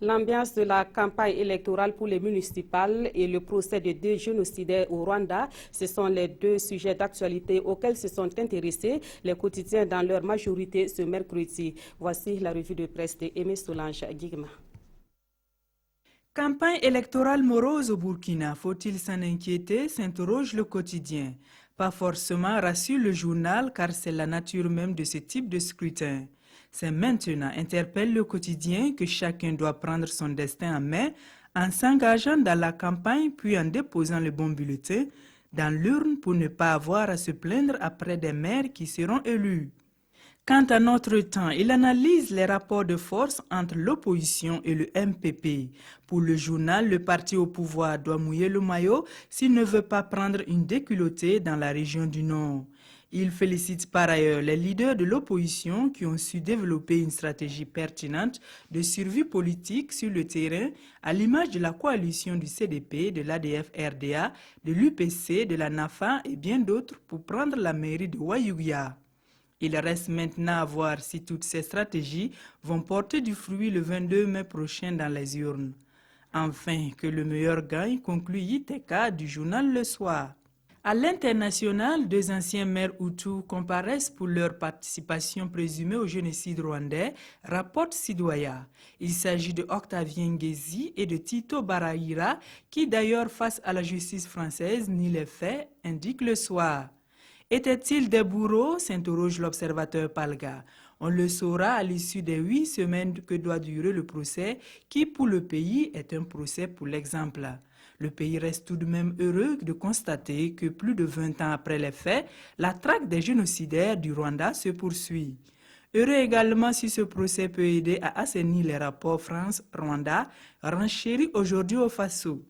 L'ambiance de la campagne électorale pour les municipales et le procès de 2 génocidaires au Rwanda, ce sont les 2 sujets d'actualité auxquels se sont intéressés les quotidiens dans leur majorité ce mercredi. Voici la revue de presse de Aimé Solange Guigma. Campagne électorale morose au Burkina, faut-il s'en inquiéter, s'interroge le quotidien. Pas forcément, rassure le journal, car c'est la nature même de ce type de scrutin. C'est maintenant, interpelle le quotidien, que chacun doit prendre son destin en main en s'engageant dans la campagne puis en déposant le bon bulletin dans l'urne pour ne pas avoir à se plaindre après des maires qui seront élus. Quant à notre temps, il analyse les rapports de force entre l'opposition et le MPP. Pour le journal, le parti au pouvoir doit mouiller le maillot s'il ne veut pas prendre une déculottée dans la région du Nord. Il félicite par ailleurs les leaders de l'opposition qui ont su développer une stratégie pertinente de survie politique sur le terrain, à l'image de la coalition du CDP, de l'ADF-RDA, de l'UPC, de la NAFA et bien d'autres pour prendre la mairie de Wayouya. Il reste maintenant à voir si toutes ces stratégies vont porter du fruit le 22 mai prochain dans les urnes. Enfin, que le meilleur gagne, conclut Yiteka du journal Le Soir. À l'international, 2 anciens maires Hutus comparaissent pour leur participation présumée au génocide rwandais, rapporte Sidoya. Il s'agit de Octavien Ngezi et de Tito Barahira, qui d'ailleurs face à la justice française nient les faits, indique Le Soir. Étaient-ils des bourreaux, s'interroge l'observateur Palga. On le saura à l'issue des 8 semaines que doit durer le procès, qui pour le pays est un procès pour l'exemple. Le pays reste tout de même heureux de constater que plus de 20 ans après les faits, la traque des génocidaires du Rwanda se poursuit. Heureux également si ce procès peut aider à assainir les rapports France-Rwanda, renchéris aujourd'hui au Faso.